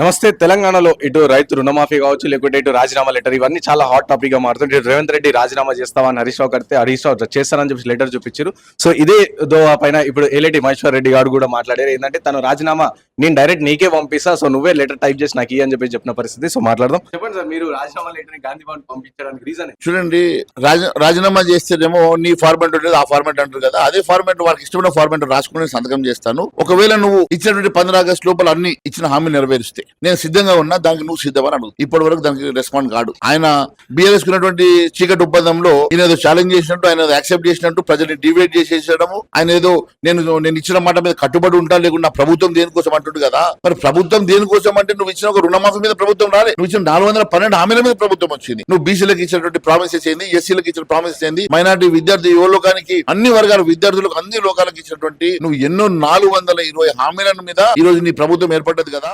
నమస్తే. తెలంగాణలో ఇటు రైతు రుణమాఫీ కావచ్చు, లేకుంటే ఇటు రాజీనామా లెటర్, ఇవన్నీ చాలా హాట్ టాపిక్ గా మారుతుంది. ఇటు రేవంత్ రెడ్డి రాజీనామా చేస్తామని హరీష్ రావు కడితే హరీష్ రావు చేస్తానని చెప్పి లెటర్ చూపించారు. సో ఇదే దోవా పైన ఇప్పుడు ఏలేటి మహేశ్వర్ రెడ్డి గారు కూడా మాట్లాడారు. ఏంటంటే తను రాజీనామా నేను డైరెక్ట్ నీకే పంపిస్తా, సో నువ్వే లెటర్ టైప్ చేసి నాకు అని చెప్పి చెప్పిన పరిస్థితి. సో మాట్లాడదాం. చెప్పండి సార్, మీరు రాజీనామా లెటర్ గాంధీ భవన్ పంపించడానికి రీజన్ చూడండి. రాజీనామా చేస్తేనేమో నీ ఫార్మాట్ ఉండేది ఆ ఫార్మాట్ అంటారు కదా, అదే ఫార్మాట్ వాళ్ళకి ఇష్టమైన ఫార్మాట్ రాసుకుని సంతకం చేస్తాను. ఒకవేళ నువ్వు ఇచ్చినటువంటి 15 ఆగస్టు లోపల అన్ని ఇచ్చిన హామీలు నెరవేరిస్తే నేను సిద్ధంగా ఉన్నా, దానికి నువ్వు సిద్ధమని అడుగు. ఇప్పటి వరకు దానికి రెస్పాండ్ కాడు. ఆయన బీఆర్ఎస్ కున్నటువంటి చీకటి ఒప్పందంలో ఈయన ఏదో ఛాలెంజ్ చేసినట్టు, ఆయన యాక్సెప్ట్ చేసినట్టు ప్రజల్ని డివైడ్ చేసేసడము. ఆయన ఏదో నేను ఇచ్చిన మాట మీద కట్టుబడి ఉంటా, లేకుండా ప్రభుత్వం దేనికోసం అంటుండు కదా. మరి ప్రభుత్వం దేనికోసం అంటే నువ్వు ఇచ్చిన ఒక రుణమాఫీ మీద ప్రభుత్వం రాలే. నువ్వు ఇచ్చిన 412 హామీల మీద ప్రభుత్వం వచ్చింది. నువ్వు బీసీలకు ఇచ్చినటువంటి ప్రామిసెస్ ఏంది, ఎస్సీలకు ఇచ్చిన ప్రామిసెస్ ఏంది, మైనార్టీ విద్యార్థి యువలోకానికి అన్ని వర్గాల విద్యార్థులకు అన్ని లోకాలకు ఇచ్చినటువంటి నువ్వు ఎన్నో 420 హామీల మీద ఈ రోజు నీ ప్రభుత్వం ఏర్పడ్డది కదా.